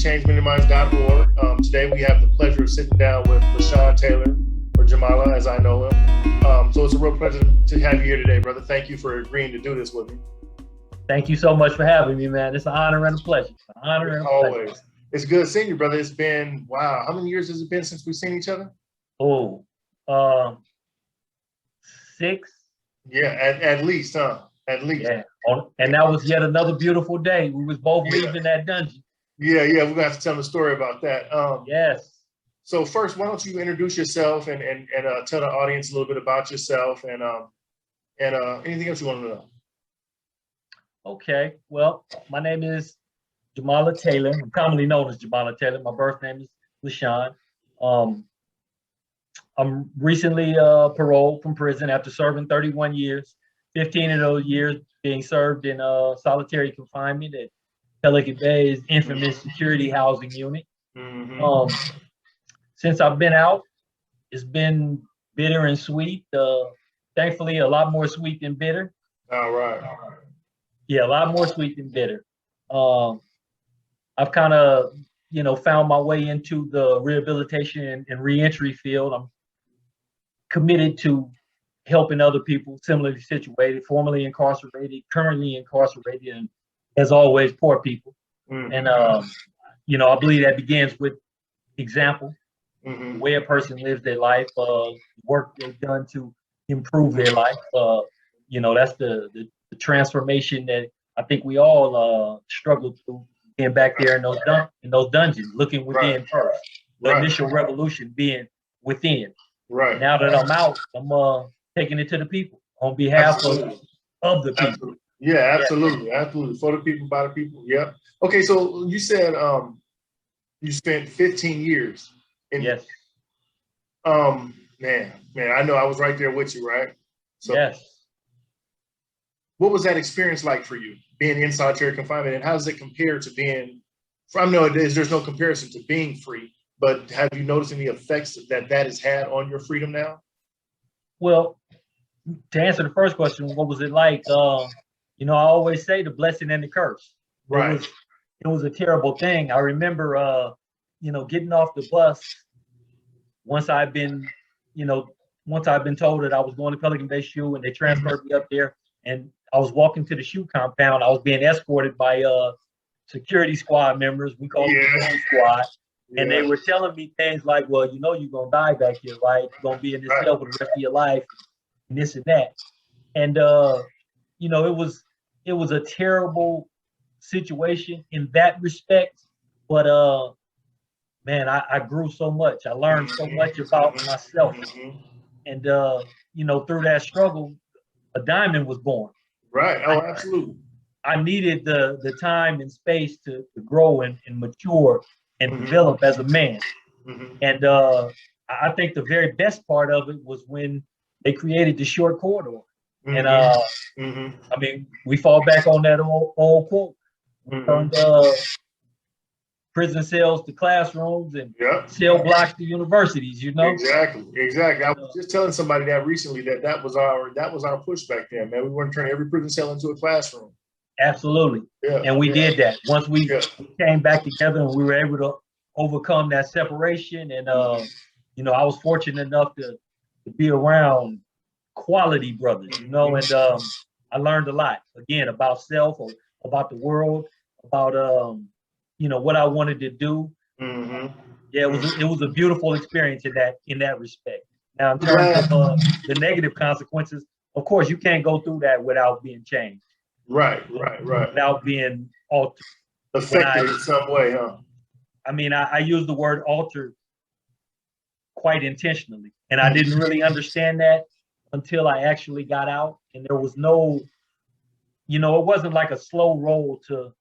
breakingchainsmendingminds.org. Today we have the pleasure of sitting down with LaShawn Taylor, or Jamala as I know him. So it's a real pleasure to have you here today, brother. Thank you for agreeing to do this with me. Thank you so much for having me, man. It's an honor and a pleasure. Always. It's good seeing you, brother. It's been, wow, how many years has it been since we've seen each other? 6. Yeah, at least, huh? At least. Yeah. And that was yet another beautiful day. We was both leaving that dungeon. Yeah, we're gonna have to tell the story about that. Yes. So first, why don't you introduce yourself and tell the audience a little bit about yourself and anything else you want to know. Okay. Well, my name is Jamala Taylor. I'm commonly known as Jamala Taylor. My birth name is LaShawn. I'm recently paroled from prison after serving 31 years. 15 of those years being served in solitary confinement at Pelican Bay's infamous security housing unit. Mm-hmm. Since I've been out, it's been bitter and sweet. Thankfully, a lot more sweet than bitter. All right. Yeah, a lot more sweet than bitter. I've kind of, found my way into the rehabilitation and reentry field. I'm committed to helping other people similarly situated, formerly incarcerated, currently incarcerated, and as always, poor people. Mm-hmm. And, I believe that begins with example, mm-hmm. the way a person lives their life, work they've done to improve their life. That's the transformation that I think we all struggle through, being back there in those dungeons, looking within first. The initial revolution being within. Right. Now that I'm out, I'm taking it to the people on behalf of the people. Absolutely. Yeah, absolutely. For the people, by the people. Yep. Okay, so you said you spent 15 years. Yes. Man, I know I was right there with you, right? So yes. What was that experience like for you, being in solitary confinement, and how does it compare to being? I know there's no comparison to being free, but have you noticed any effects that has had on your freedom now? Well, to answer the first question, what was it like? I always say the blessing and the curse. Right. It was a terrible thing. I remember, getting off the bus once I've been told that I was going to Pelican Bay SHU, and they transferred me up there, and I was walking to the SHU compound. I was being escorted by security squad members. We call it the squad. And they were telling me things like, well, you're going to die back here, right? You're going to be in this cell for the rest of your life, and this and that. And, it was a terrible situation in that respect. But, man, I grew so much. I learned so much about myself. And, through that struggle, a diamond was born. Right. Oh, absolutely. I needed the time and space to grow and mature and develop as a man. And I think the very best part of it was when they created the short corridor. And we fall back on that old quote. We turned prison cells to classrooms and cell blocks to universities, Exactly. I was just telling somebody that recently that was our push back then, man. We want to turn every prison cell into a classroom. Absolutely. Yeah, and we did that. Once we came back together and we were able to overcome that separation. And, I was fortunate enough to be around quality brothers, and I learned a lot, again, about self, or about the world, about, what I wanted to do. Yeah, it was a beautiful experience in that respect. Now, in terms of the negative consequences, of course, you can't go through that without being changed. Right. Without being altered. Affected in some way, huh? I use the word altered quite intentionally. And I didn't really understand that until I actually got out. And there was no, it wasn't like a slow roll to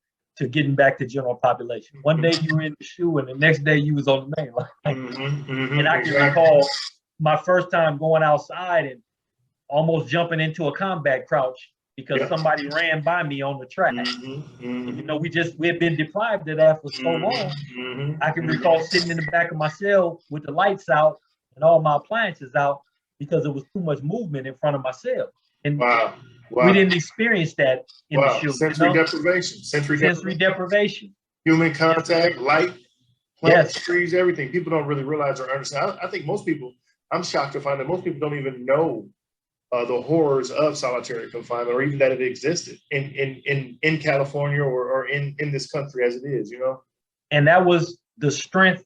getting back to general population. One day you were in the SHU and the next day you was on the main line. And I can recall my first time going outside and almost jumping into a combat crouch because somebody ran by me on the track. We had been deprived of that for so long. I can recall sitting in the back of my cell with the lights out and all my appliances out because there was too much movement in front of my cell. And we didn't experience that in the SHU. Sensory deprivation. Sensory deprivation. Human contact, light, plant Yes. trees, everything. People don't really realize or understand. I think most people, I'm shocked to find that most people don't even know the horrors of solitary confinement, or even that it existed in California or in this country as it is, you know? And that was the strength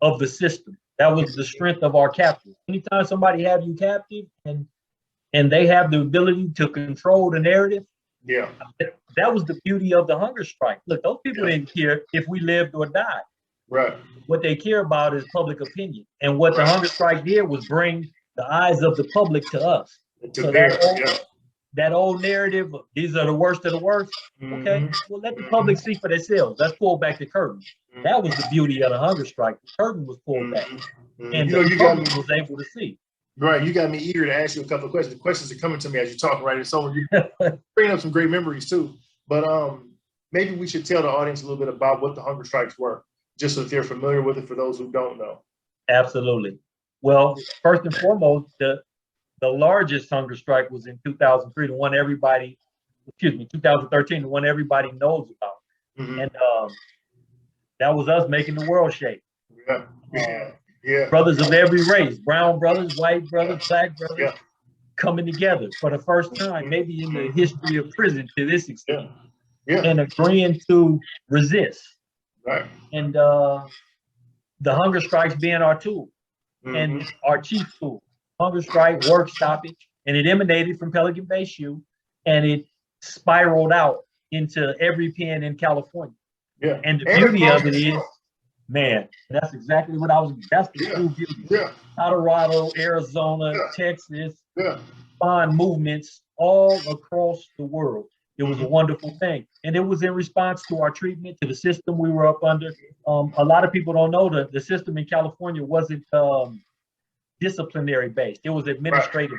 of the system. That was the strength of our captors. Anytime somebody have you captive and they have the ability to control the narrative, Yeah. that was the beauty of the hunger strike. Look, those people didn't care if we lived or died. Right. What they care about is public opinion. And what the hunger strike did was bring the eyes of the public to us. To bear, that old narrative, these are the worst of the worst. Okay, well, let the public see for themselves. Let's pull back the curtain. That was the beauty of the hunger strike. The curtain was pulled back, and the public was able to see. Right, you got me eager to ask you a couple of questions. The questions are coming to me as you talk, right? And so you bring up some great memories too. But maybe we should tell the audience a little bit about what the hunger strikes were, just so that they're familiar with it for those who don't know. Absolutely. Well, first and foremost, the largest hunger strike was in 2003, the one 2013, the one everybody knows about. And that was us making the world shake. Yeah. Brothers of every race, brown brothers, white brothers, black brothers, coming together for the first time, maybe in the history of prison to this extent, and agreeing to resist. Right. And the hunger strikes being our tool and our chief tool. Hunger strike, work stoppage, and it emanated from Pelican Bay Shoe, and it spiraled out into every pen in California. Yeah. And the beauty of it is, man, that's exactly what that's the true beauty. Yeah. Colorado, Arizona, Texas, spawned movements all across the world. It was a wonderful thing. And it was in response to our treatment, to the system we were up under. A lot of people don't know that the system in California wasn't disciplinary based. It was administratively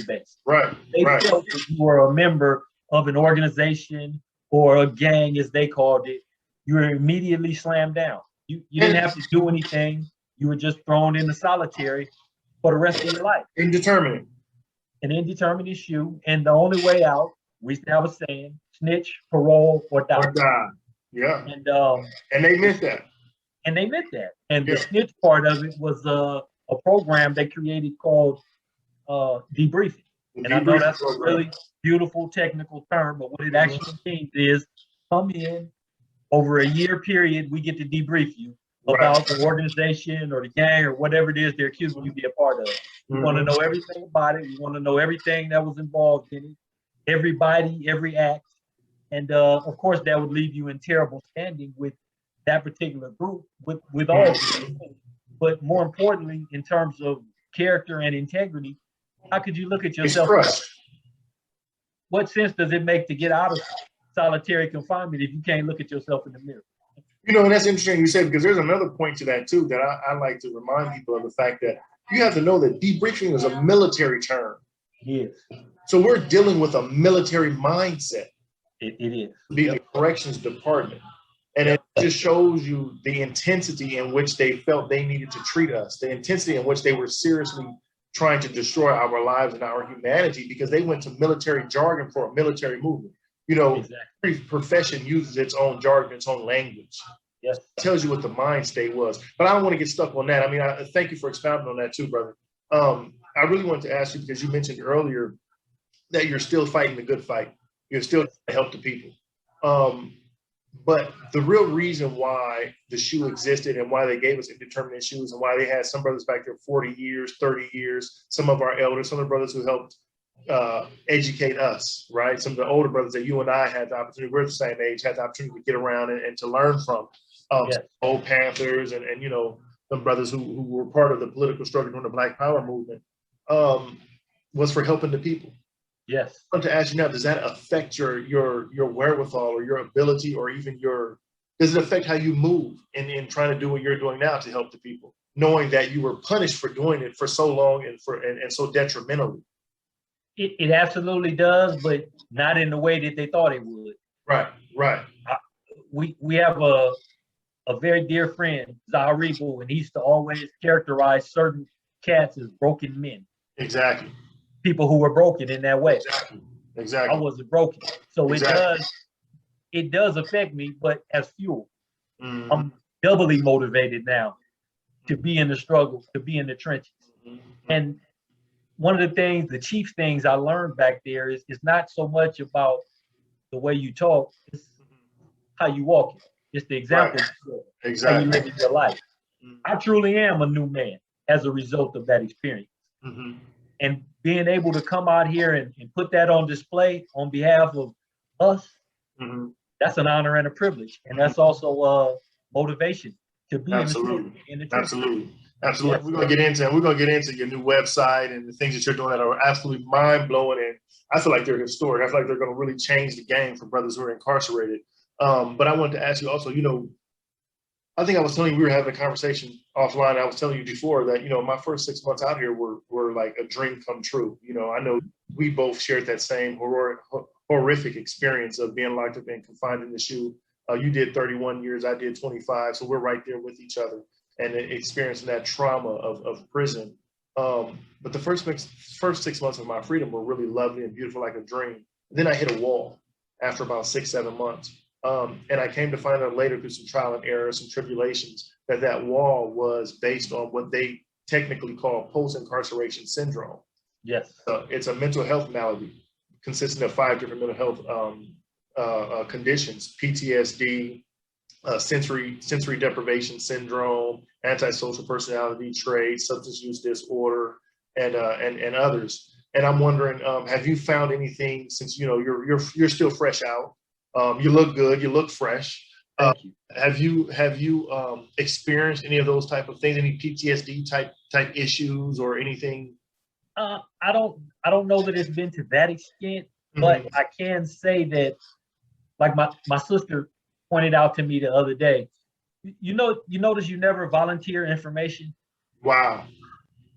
based. Right. They felt that you were a member of an organization or a gang, as they called it, you were immediately slammed down. You didn't have to do anything. You were just thrown into solitary for the rest of your life. Indeterminate. An indeterminate shoe. And the only way out, we used to have a saying, snitch, parole, or die. Yeah. And they meant that. And the snitch part of it was a program they created called debriefing. And I know that's a really beautiful technical term, but what it actually means is come in over a year period, we get to debrief you about the organization or the gang or whatever it is they're accusing you to be a part of. We want to know everything about it. We want to know everything that was involved in it, everybody, every act. And of course, that would leave you in terrible standing with that particular group, with all of them. But more importantly, in terms of character and integrity, how could you look at yourself? What sense does it make to get out of solitary confinement if you can't look at yourself in the mirror? You know, and that's interesting you said, because there's another point to that too, that I like to remind people of the fact that you have to know that debriefing is a military term. Yes. So we're dealing with a military mindset. It is. Being the corrections department. And it just shows you the intensity in which they felt they needed to treat us, the intensity in which they were seriously trying to destroy our lives and our humanity, because they went to military jargon for a military movement. You know, every profession uses its own jargon, its own language. Yes. It tells you what the mind state was. But I don't want to get stuck on that. I mean, I thank you for expounding on that too, brother. I really wanted to ask you, because you mentioned earlier that you're still fighting the good fight. You're still trying to help the people. But the real reason why the shoe existed and why they gave us indeterminate shoes and why they had some brothers back there 40 years, 30 years, some of our elders, some of the brothers who helped educate us, right? Some of the older brothers that you and I had the opportunity, we're the same age, had the opportunity to get around and to learn from. Old Panthers and you know, some brothers who were part of the political struggle during the Black Power movement, was for helping the people. Yes. I want to ask you now, does that affect your wherewithal or your ability or even does it affect how you move in trying to do what you're doing now to help the people, knowing that you were punished for doing it for so long and so detrimentally? It absolutely does, but not in the way that they thought it would. Right. We have a very dear friend, Zaharibu, and he used to always characterize certain cats as broken men. Exactly. People who were broken in that way. Exactly. I wasn't broken. So it it does affect me, but as fuel. Mhm. I'm doubly motivated now to be in the struggle, to be in the trenches. Mhm. And one of the things, the chief things I learned back there is not so much about the way you talk, it's how you walk it. It's the example Right. you set, how you Exactly. live in your life. Mhm. I truly am a new man as a result of that experience. Mhm. And being able to come out here and put that on display on behalf of us, Mhm. that's an honor and a privilege. And Mhm. that's also motivation to be in the struggle, Absolutely. in the trenches. Absolutely. Yes. Absolutely. We're gonna get into your new website and the things that you're doing that are absolutely mind blowing. And I feel like they're historic. I feel like they're gonna really change the game for brothers who are incarcerated. But I wanted to ask you also, I think I was telling you, we were having a conversation offline. I was telling you before that, my first 6 months out here were like a dream come true. I know we both shared that same horrific experience of being locked up and confined in the SHU. You did 31 years, I did 25. So we're right there with each other and experiencing that trauma of prison. But the first 6 months of my freedom were really lovely and beautiful, like a dream. And then I hit a wall after about 6, 7 months. And I came to find out later through some trial and error, some tribulations, that wall was based on what they technically call post-incarceration syndrome. Yes. It's a mental health malady consisting of 5 different mental health conditions: PTSD, sensory deprivation syndrome, antisocial personality traits, substance use disorder, and others. And I'm wondering, have you found anything since you're still fresh out? You look good. You look fresh. Thank you. Have you experienced any of those type of things? Any PTSD type issues or anything? I don't know that it's been to that extent, but I can say that, like my sister pointed out to me the other day, you notice you never volunteer information. Wow,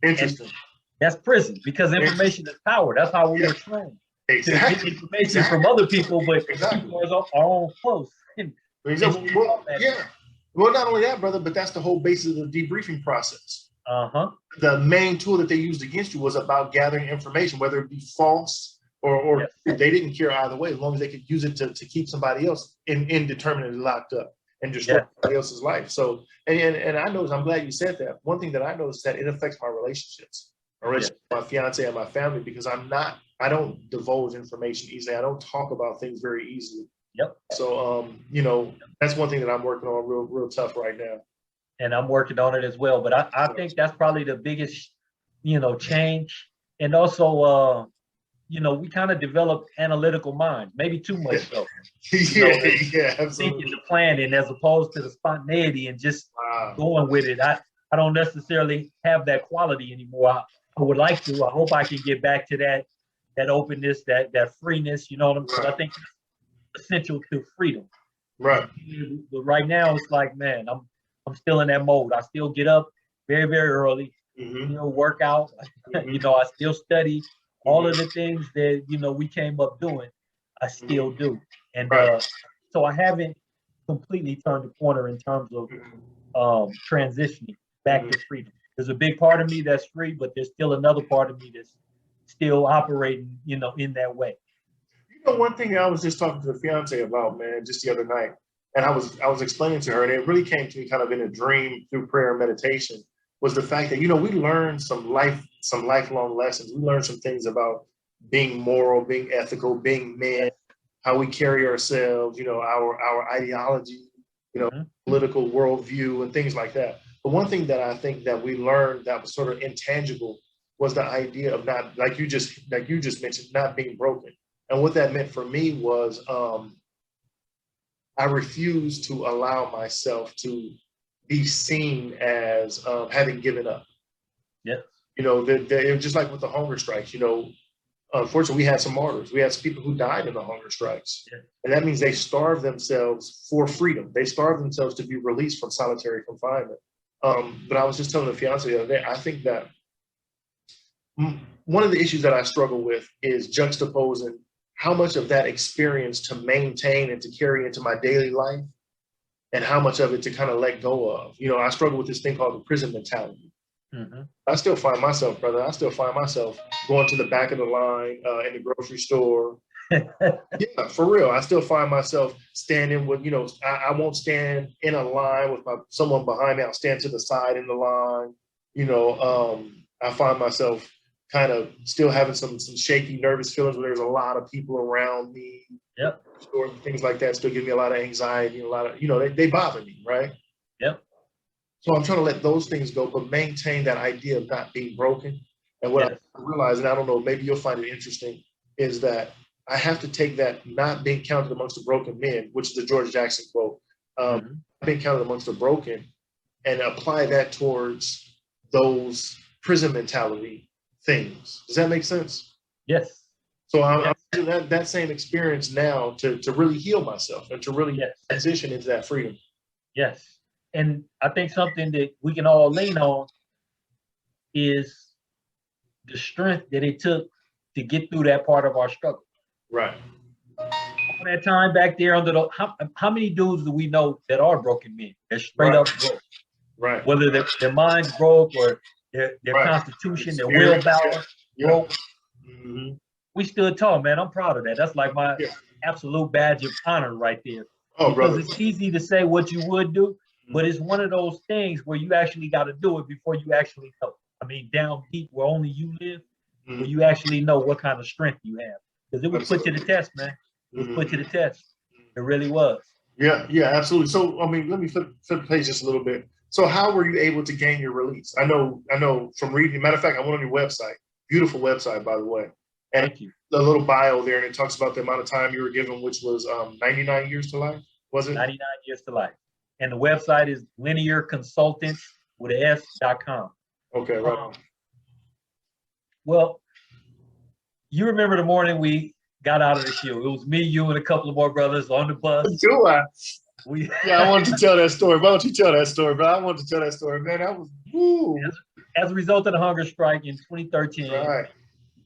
interesting. And that's prison, because information is power. That's how we were trained to get information from other people, but keep our own close. Well, yeah. Well, not only that, brother, but that's the whole basis of the debriefing process. The main tool that they used against you was about gathering information, whether it be false or Yes. they didn't care either way, as long as they could use it to keep somebody else indeterminately locked up and destroy somebody else's life. So, and I noticed, I'm glad you said that. One thing that I noticed that it affects my relationships, my fiance and my family, because I don't divulge information easily. I don't talk about things very easily. Yep. So, that's one thing that I'm working on real tough right now. And I'm working on it as well. But I think that's probably the biggest, change. And also, we kind of developed analytical minds, maybe too much so. Yeah, absolutely. Thinking the planning as opposed to the spontaneity and just going with it. I don't necessarily have that quality anymore. I would like to. I hope I can get back to that openness, that freeness. You know what I'm saying? I think it's essential to freedom. Right. But right now, it's like, man, I'm still in that mode. I still get up very, very early, work out. I still study. All of the things that, we came up doing, I still do. And so I haven't completely turned the corner in terms of transitioning back to freedom. There's a big part of me that's free, but there's still another part of me that's still operating, in that way. One thing I was just talking to the fiance about, man, just the other night, and I was explaining to her, and it really came to me kind of in a dream through prayer and meditation, was the fact that, we learned some lifelong lessons. We learned some things about being moral, being ethical, being men, how we carry ourselves, our ideology, political worldview and things like that. But one thing that I think that we learned that was sort of intangible was the idea of not, like you just mentioned, not being broken. And what that meant for me was I refused to allow myself to be seen as having given up. Yeah. It was just like with the hunger strikes, unfortunately, we had some martyrs. We had some people who died in the hunger strikes. Yeah. And that means they starved themselves for freedom. They starved themselves to be released from solitary confinement. But I was just telling the fiance the other day, I think that one of the issues that I struggle with is juxtaposing how much of that experience to maintain and to carry into my daily life and how much of it to kind of let go of. I struggle with this thing called the prison mentality. I still find myself, brother, going to the back of the line in the grocery store, Yeah, for real. I still find myself standing with, I won't stand in a line with someone behind me. I'll stand to the side in the line. I find myself kind of still having some shaky, nervous feelings when there's a lot of people around me. Yep. Or things like that still give me a lot of anxiety, a lot of, they bother me, right? Yep. So I'm trying to let those things go, but maintain that idea of not being broken. And what Yes. I realize, and I don't know, maybe you'll find it interesting, is that I have to take that not being counted amongst the broken men, which is the George Jackson quote, being counted amongst the broken, and apply that towards those prison mentality things. Does that make sense? Yes. So I'm using that same experience now to really heal myself and to really transition into that freedom. Yes. And I think something that we can all lean on is the strength that it took to get through that part of our struggle. Right. All that time back there under how many dudes do we know that are broken men? They're straight up broke. Right. Whether their minds broke or their constitution, their willpower broke. Mm-hmm. We stood tall, man. I'm proud of that. That's like my absolute badge of honor right there. Oh, because brother. It's easy to say what you would do, but it's one of those things where you actually got to do it before you actually know. I mean, down deep where only you live, where you actually know what kind of strength you have. Because it was put to the test, man. It was put to the test. It really was. Yeah, absolutely. So, I mean, let me flip the page just a little bit. So how were you able to gain your release? I know from reading, matter of fact, I went on your website, beautiful website, by the way. And thank you. The little bio there, and it talks about the amount of time you were given, which was 99 years to life, was it? 99 years to life. And the website is linearconsultants.com. Okay, right. Well, you remember the morning we got out of the shoe. It was me, you, and a couple of more brothers on the bus. Do I? I wanted to tell that story. Why don't you tell that story, bro? I wanted to tell that story, man. That was, woo. As a result of the hunger strike in 2013, right.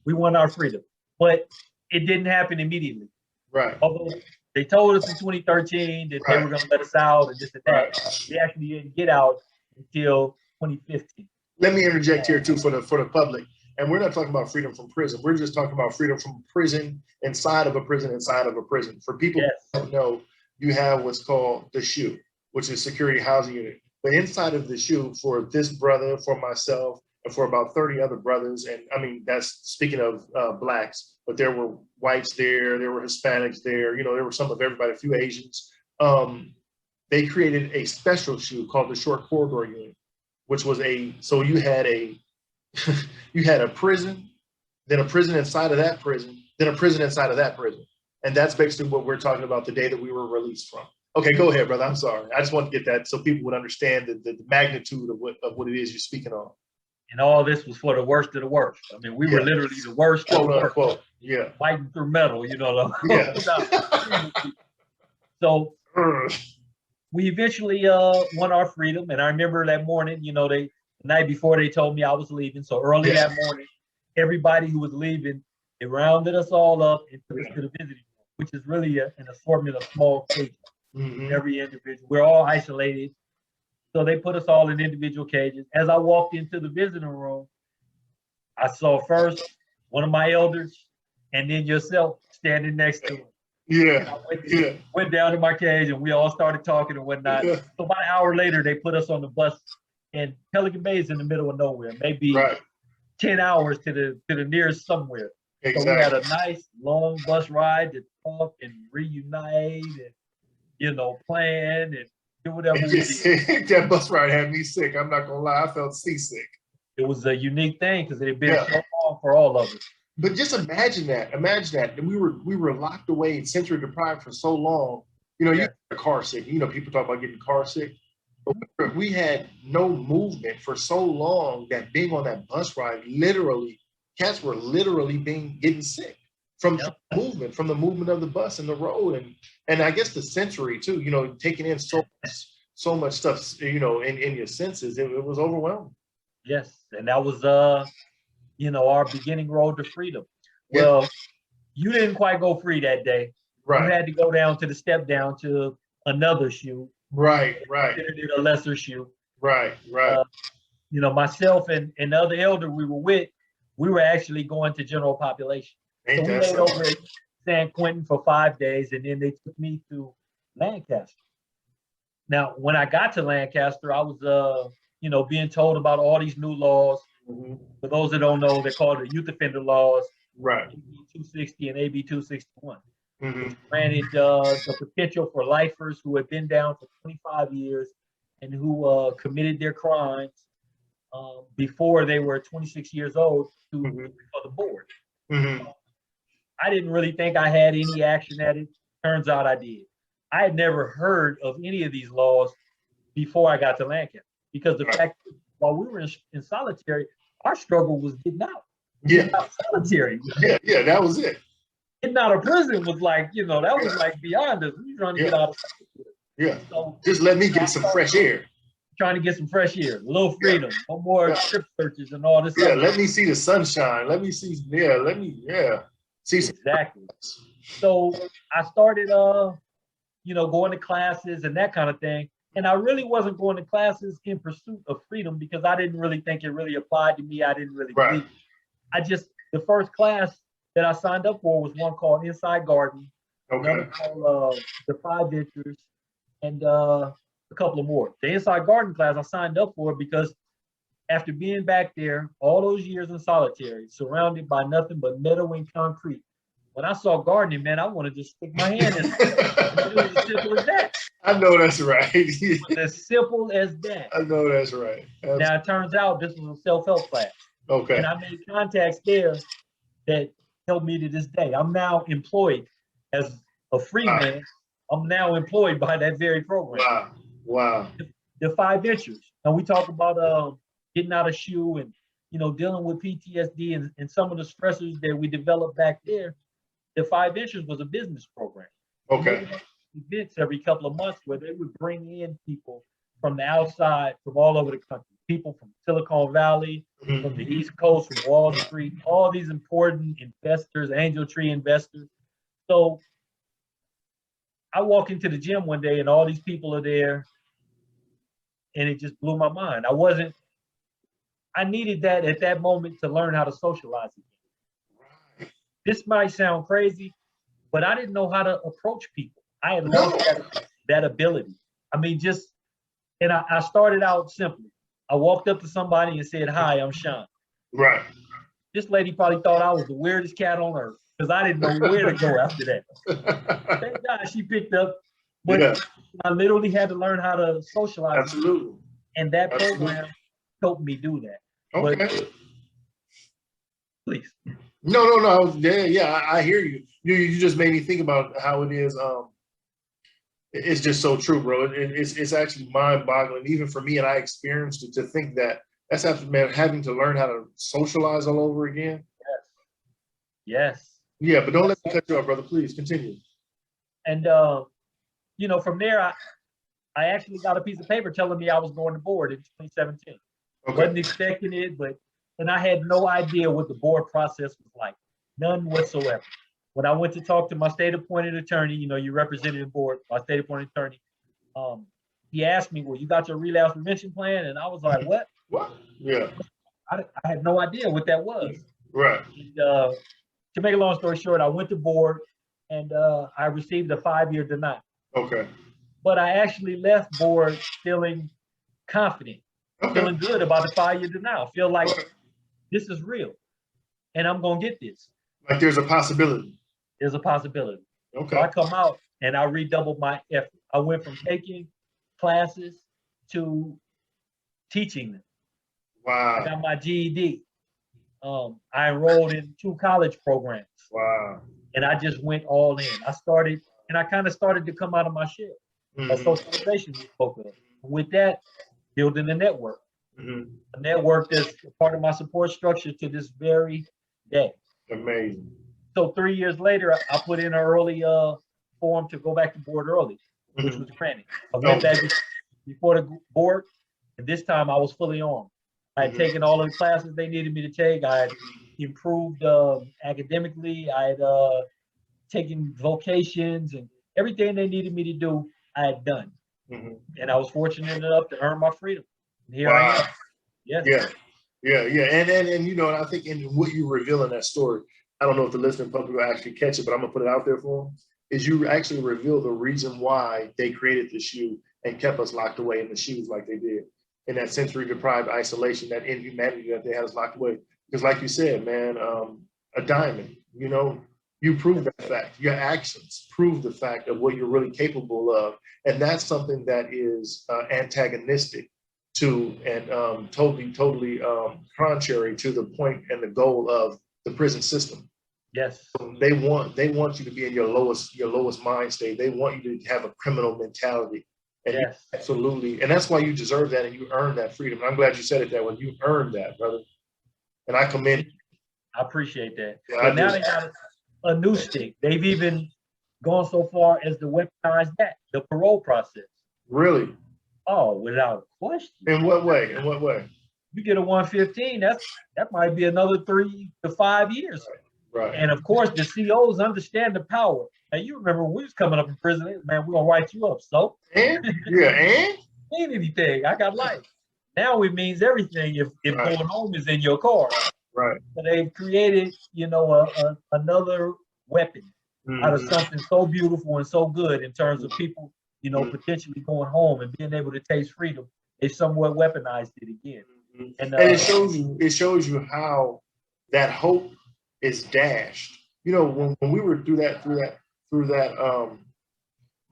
We won our freedom. But it didn't happen immediately. Right. Although they told us in 2013 that they were going to let us out and this and that. We actually didn't get out until 2015. Let me interject here too for the public. And we're not talking about freedom from prison. We're just talking about freedom from prison inside of a prison inside of a prison. For people who don't know, you have what's called the SHU, which is Security Housing Unit. But inside of the SHU, for this brother, for myself, and for about 30 other brothers, and I mean, that's speaking of blacks, but there were whites there were Hispanics there, there were some of everybody, a few Asians. They created a special SHU called the Short Corridor Unit, which was so you had a prison, then a prison inside of that prison, then a prison inside of that prison. And that's basically what we're talking about the day that we were released from. Okay, go ahead, brother. I'm sorry. I just want to get that so people would understand the magnitude of what it is you're speaking on. And all this was for the worst of the worst. I mean, we were literally the worst of the worst. Quote. Yeah. Fighting through metal, Yeah. So we eventually won our freedom. And I remember that morning, the night before they told me I was leaving. So early that morning, everybody who was leaving, they rounded us all up and took us to the visiting room, which is really an assortment of small cages. Every individual. We're all isolated. So they put us all in individual cages. As I walked into the visiting room, I saw first one of my elders and then yourself standing next to him. Yeah. Went down to my cage and we all started talking and whatnot. So about an hour later, they put us on the bus, and Pelican Bay is in the middle of nowhere, maybe 10 hours to the nearest somewhere. Exactly. So we had a nice long bus ride to talk and reunite and, plan and do whatever we did. That bus ride had me sick. I'm not gonna lie, I felt seasick. It was a unique thing because it had been so long for all of us. But just imagine that. And we were locked away and sensory deprived for so long. You get car sick. People talk about getting car sick. But we had no movement for so long that being on that bus ride, cats were literally getting sick from the movement of the bus and the road, and I guess the sensory too. Taking in so much stuff. In your senses, it was overwhelming. Yes, and that was our beginning road to freedom. Well, you didn't quite go free that day. Right. You had to go down to the step down to another SHU. Right. A lesser SHU. Right. Myself and the other elder we were with, we were actually going to general population. So we laid over at San Quentin for 5 days, and then they took me to Lancaster. Now, when I got to Lancaster, I was, being told about all these new laws. For those that don't know, they're called the youth offender laws, Right. AB 260 and AB 261. Mhm. Granted the potential for lifers who had been down for 25 years and who committed their crimes before they were 26 years old to for the board. I didn't really think I had any action at it. Turns out I did. I had never heard of any of these laws before I got to Lancaster, because the fact while we were in solitary, our struggle was getting out. Yeah. Getting out of solitary. Yeah, that was it. Getting out of prison was like, that was like beyond us. We were trying to get out of solitary. Yeah. So, just let me get some fresh air. Trying to get some fresh air, a little freedom, no more strip searches and all this. Yeah, let me see the sunshine. Let me see. Yeah, let me. Yeah, see. Exactly. So I started, going to classes and that kind of thing. And I really wasn't going to classes in pursuit of freedom, because I didn't really think it really applied to me. I didn't really believe it. The first class that I signed up for was one called Inside Garden, another called The Five Ventures, and a couple of more. The Inside Garden class I signed up for because after being back there all those years in solitary, surrounded by nothing but meadow and concrete, when I saw gardening, man, I wanted to stick my hand in it. It was as simple as that. I know that's right. It was as simple as that. I know that's right. Absolutely. Now, it turns out this was a self-help class. Okay. And I made contacts there that helped me to this day. I'm now employed as a free man. I'm now employed by that very program. Wow. The Five Ventures. Now, we talk about getting out of SHU and, dealing with PTSD and some of the stressors that we developed back there. The Five Ventures was a business program. Okay. Events every couple of months where they would bring in people from the outside, from all over the country, people from Silicon Valley, from the East Coast, from Wall Street, all these important investors, angel tree investors. So I walk into the gym one day and all these people are there, and it just blew my mind. I needed that at that moment to learn how to socialize again. This might sound crazy, but I didn't know how to approach people. I had lost that ability. I mean, and I started out simply. I walked up to somebody and said, "Hi, I'm Sean." Right. This lady probably thought I was the weirdest cat on earth, because I didn't know where to go after that. Thank God she picked up, but I literally had to learn how to socialize. Absolutely. And that program helped me do that. Okay. But, please. No. Yeah, I hear you. You just made me think about how it is. It's just so true, bro. It's actually mind-boggling, even for me, and I experienced it, to think that that's after having to learn how to socialize all over again. Yes. Yeah, but don't let me cut you off, brother. Please continue. And from there, I actually got a piece of paper telling me I was going to board in 2017. Okay. Wasn't expecting it, and I had no idea what the board process was like, none whatsoever. When I went to talk to my state-appointed attorney, you represented the board, my state-appointed attorney, he asked me, "Well, you got your relapse prevention plan?" And I was like, "What?" What? Yeah. I had no idea what that was. Right. And, to make a long story short, I went to board, and I received a 5-year denial. Okay. But I actually left board feeling confident, feeling good about the 5-year denial, feel like this is real, and I'm gonna get this. Like there's a possibility. There's a possibility. Okay. So I come out and I redoubled my effort. I went from taking classes to teaching them. Wow. I got my GED. I enrolled in 2 college programs. Wow. And I just went all in. I kind of started to come out of my shell. That socialization we spoke of. With that, building a network. A network that's part of my support structure to this very day. Amazing. So 3 years later, I put in an early form to go back to board early, which was granted. I went back before the board, and this time I was fully armed. I had taken all of the classes they needed me to take. I had improved academically. I had taken vocations, and everything they needed me to do, I had done. And I was fortunate enough to earn my freedom. And here I am. Yes. Yeah. And I think in what you reveal in that story, I don't know if the listening public will actually catch it, but I'm gonna put it out there for them, is you actually reveal the reason why they created the shoe and kept us locked away in the shoes like they did, in that sensory deprived isolation, that inhumanity that they had us locked away. Because like you said, man, a diamond, you know, you prove that fact. Your actions prove the fact of what you're really capable of. And that's something that is antagonistic to and totally contrary to the point and the goal of the prison system. Yes. They want you to be in your lowest mind state. They want you to have a criminal mentality. And yes. Absolutely. And that's why you deserve that and you earned that freedom. And I'm glad you said it that way. You earned that, brother. And I commend you. I appreciate that. Yeah, but now they got a new stick. They've even gone so far as to weaponize that, the parole process. Really? Oh, without question. In what way? In what way? You get a 115, that might be another 3 to 5 years. Right. And of course, the COs understand the power. Now, you remember when we was coming up in prison, man, we're going to write you up. So, and? Yeah, and? Ain't anything. I got life. Now it means everything if right. going home is in your car. Right. So they've created, you know, another weapon out of something so beautiful and so good in terms of people, you know, potentially going home and being able to taste freedom. They somewhat weaponized it again. And it shows you how that hope is dashed. You know, when we were through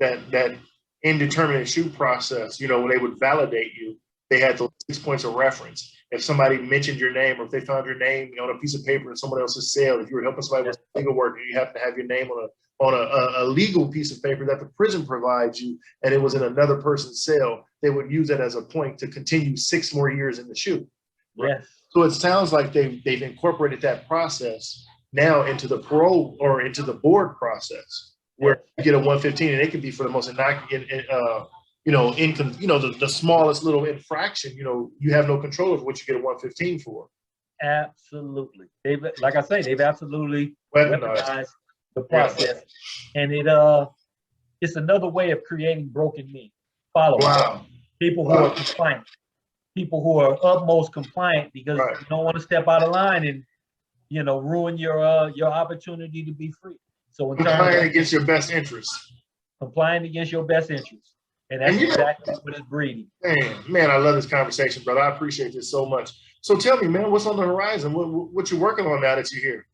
that indeterminate shoe process, you know, when they would validate you, they had those 6 points of reference. If somebody mentioned your name, or if they found your name on a piece of paper in someone else's cell, if you were helping somebody with legal work, you have to have your name on a legal piece of paper that the prison provides you, and it was in another person's cell, they would use that as a point to continue 6 more years in the shoe. Right? Yes. So it sounds like they've incorporated that process now into the parole or into the board process, where you get a 115, and it can be for the most innocuous, the smallest little infraction. You know, you have no control over what you get a 115 for. Absolutely. Like I say, they've absolutely weaponized the process, and it's another way of creating broken men. Followers, people who are compliant, people who are utmost compliant because you don't want to step out of line and, you know, ruin your opportunity to be free. So complying against your best interest. Complying against your best interest. And that's exactly what it's breeding. Man, I love this conversation, brother. I appreciate this so much. So tell me, man, what's on the horizon? What you working on now that you're here?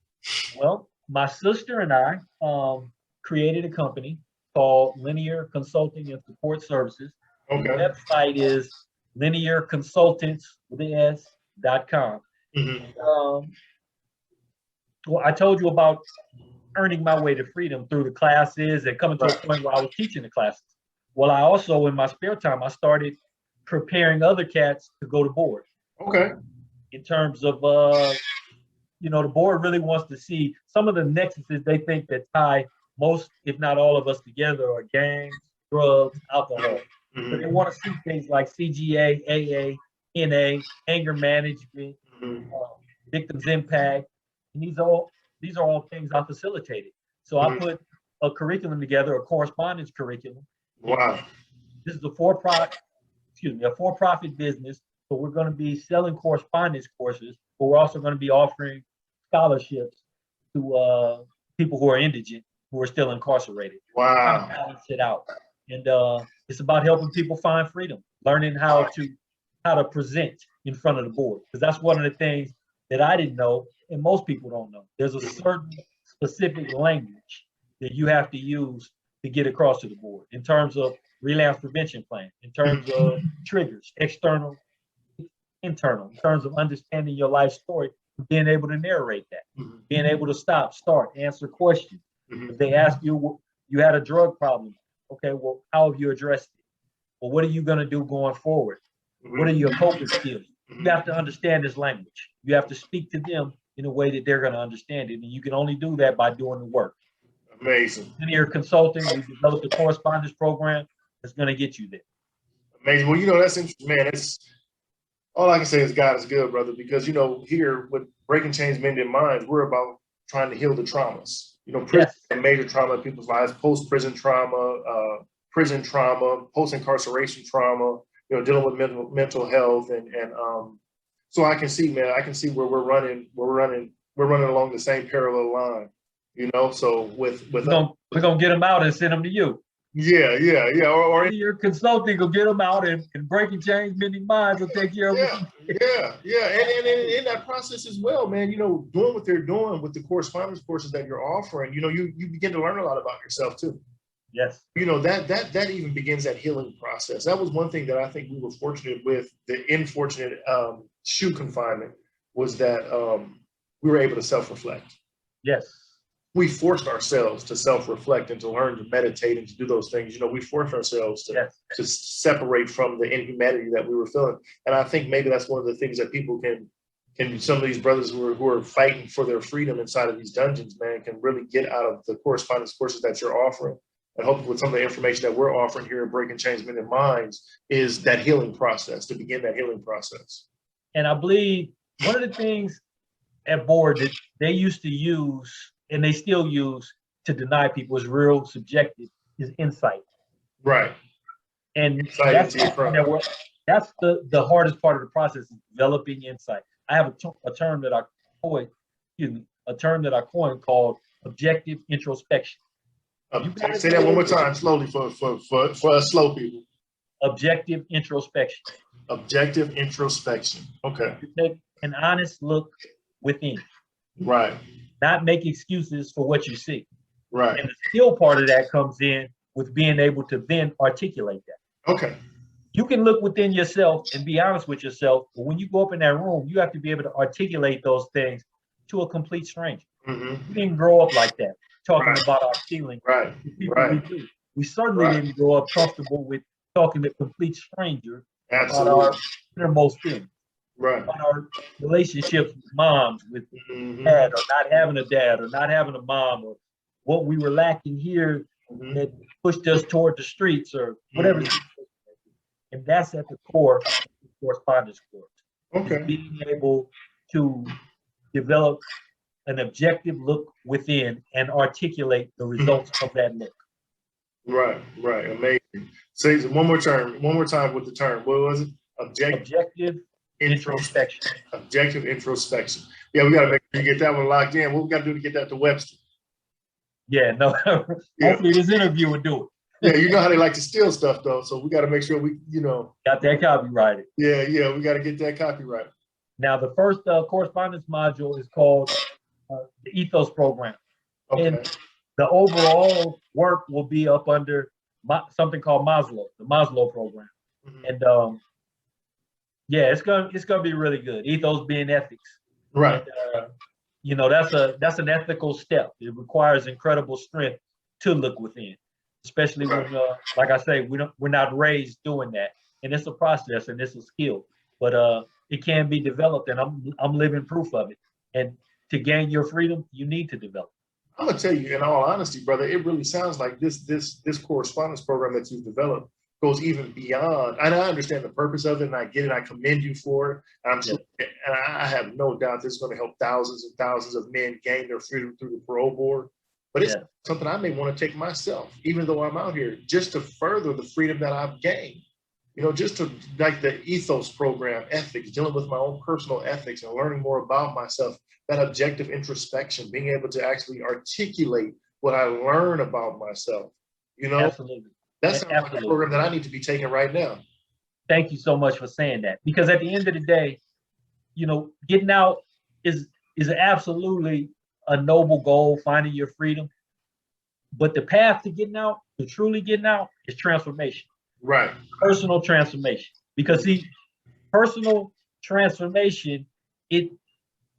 Well, my sister and I created a company called Linear Consulting and Support Services. Okay. The website is linearconsultants.com. Well, I told you about earning my way to freedom through the classes and coming to a point where I was teaching the classes. Well, I also, in my spare time, I started preparing other cats to go to board. Okay. In terms of, you know, the board really wants to see some of the nexuses they think that tie most, if not all of us together, are gangs, drugs, alcohol. Mm-hmm. But they want to see things like CGA, AA, NA, anger management, victims impact. And these are all things I facilitated. So I put a curriculum together, a correspondence curriculum. Wow. This is a for-profit business. So we're going to be selling correspondence courses, but we're also going to be offering scholarships to people who are indigent, who are still incarcerated. Wow. Kind of balance it out. And it's about helping people find freedom, learning how to present in front of the board. Because that's one of the things that I didn't know, and most people don't know. There's a certain specific language that you have to use to get across to the board in terms of relapse prevention plan, in terms of triggers, external, internal, in terms of understanding your life story, being able to narrate that, being able to stop, start, answer questions. If they ask you, you had a drug problem. Okay, well, how have you addressed it? Well, what are you going to do going forward? What are your coping skills? You have to understand this language. You have to speak to them in a way that they're going to understand it. And you can only do that by doing the work. Amazing. Linear Consulting, we developed a correspondence program that's going to get you there. Amazing. Well, you know, that's interesting, man. It's all I can say is God is good, brother, because, you know, here with Breaking Chains Mending Minds, we're about trying to heal the traumas. You know, prison and major trauma in people's lives, post-prison trauma, prison trauma, post-incarceration trauma, you know, dealing with mental health. And so I can see, man, where we're running we're running along the same parallel line, you know. So with we're gonna get them out and send them to you. Yeah. Or your consulting will get them out, and Breaking Chains Mending Minds will take care of it. And in that process as well, man, you know, doing what they're doing with the correspondence courses that you're offering, you know, you begin to learn a lot about yourself too. Yes. You know, that even begins that healing process. That was one thing that I think we were fortunate with. The unfortunate shoe confinement was that we were able to self-reflect. Yes. We forced ourselves to self-reflect and to learn to meditate and to do those things. You know, we forced ourselves to separate from the inhumanity that we were feeling. And I think maybe that's one of the things that people can some of these brothers who are fighting for their freedom inside of these dungeons, man, can really get out of the correspondence courses that you're offering. And hopefully with some of the information that we're offering here at Breaking Chains Mending Minds is that healing process, to begin that healing process. And I believe one of the things at board that they used to use, and they still use to deny people, is real subjective, is insight. Right. And that's the hardest part of the process, is developing insight. I have a term that I coined called objective introspection. Say that one more time slowly for us slow people. Objective introspection. Objective introspection. Okay. To take an honest look within. Right. Not make excuses for what you see. Right. And the skill part of that comes in with being able to then articulate that. Okay. You can look within yourself and be honest with yourself, but when you go up in that room, you have to be able to articulate those things to a complete stranger. Mm-hmm. We didn't grow up like that, talking about our feelings. Right. We certainly didn't grow up comfortable with talking to complete strangers about our innermost feelings. Right. About our relationships with moms, with dad, or not having a dad, or not having a mom, or what we were lacking here that pushed us toward the streets, or whatever. And that's at the core of the correspondence course. Okay. Being able to develop an objective look within and articulate the results of that look. Right. Amazing. Say it one more time with the term. What was it? Objective introspection. Objective introspection. Yeah, we got to make sure you get that one locked in. What we got to do to get that to Webster? Yeah, no. Hopefully this interview will do it. Yeah, you know how they like to steal stuff though, so we got to make sure we, got that copyrighted. Yeah, we got to get that copyrighted. Now, the first correspondence module is called the Ethos Program. Okay. And the overall work will be up under something called Maslow, the Maslow Program. And it's gonna be really good. Ethos being ethics, right? And, that's an ethical step. It requires incredible strength to look within, especially when, like I say, we're not raised doing that, and it's a process and it's a skill, but it can be developed, and I'm living proof of it. And to gain your freedom, you need to develop. I'm gonna tell you, in all honesty, brother, it really sounds like this correspondence program that you've developed goes even beyond. And I understand the purpose of it, and I get it. I commend you for it. And I have no doubt this is going to help thousands and thousands of men gain their freedom through the parole board. But it's something I may want to take myself, even though I'm out here, just to further the freedom that I've gained. Just to, like the Ethos Program, ethics, dealing with my own personal ethics and learning more about myself, that objective introspection, being able to actually articulate what I learn about myself. Absolutely. That's like a program that I need to be taking right now. Thank you so much for saying that, because at the end of the day, getting out is absolutely a noble goal, finding your freedom. But the path to getting out, to truly getting out, is transformation. Right. Personal transformation. Because personal transformation, it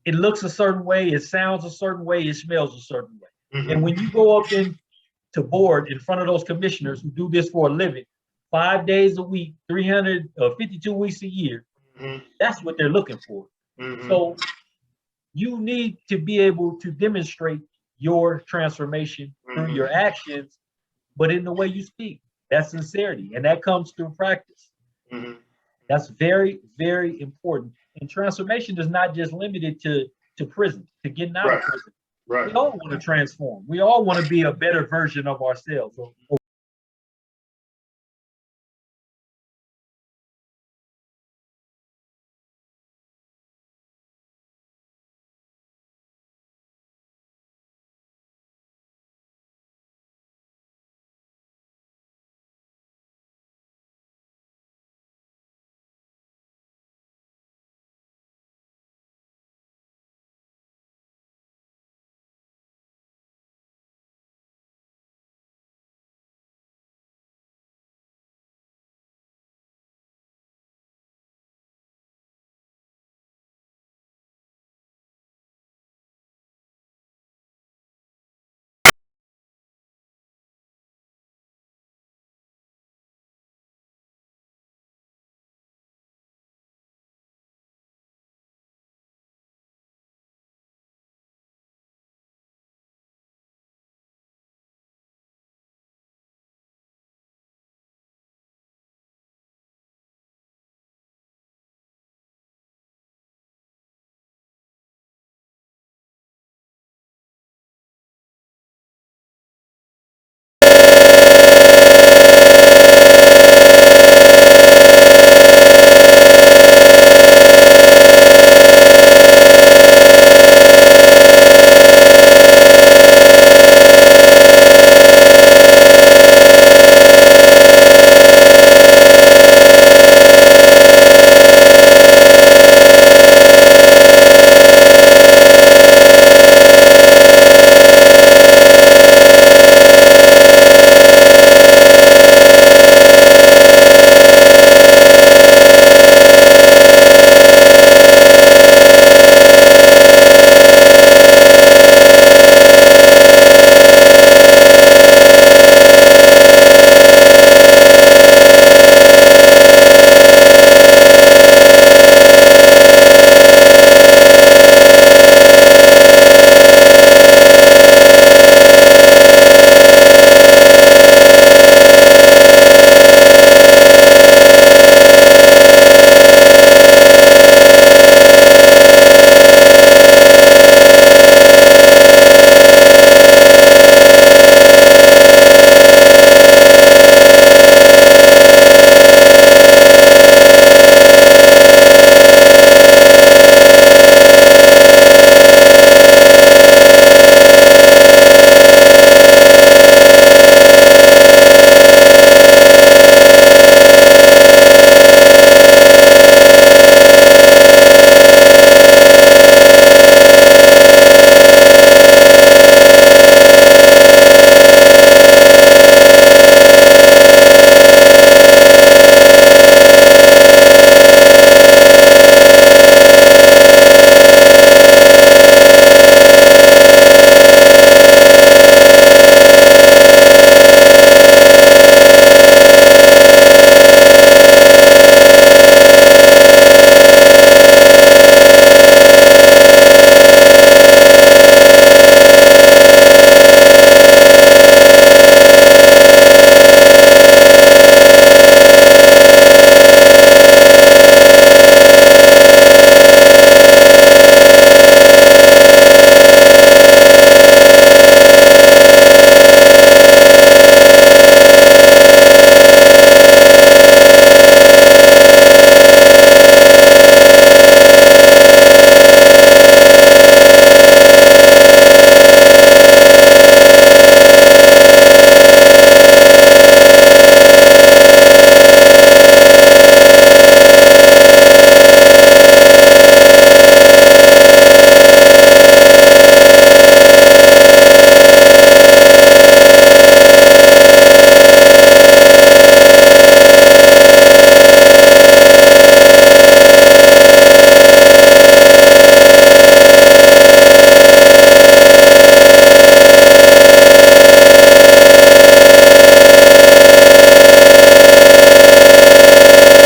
looks a certain way, it sounds a certain way, it smells a certain way. And when you go up to board in front of those commissioners who do this for a living, 5 days a week, 352 weeks a year, that's what they're looking for. So you need to be able to demonstrate your transformation through your actions, but in the way you speak. That's sincerity, and that comes through practice. That's very, very important. And transformation is not just limited to prison, to getting out of prison. Right. We all want to transform. We all want to be a better version of ourselves, or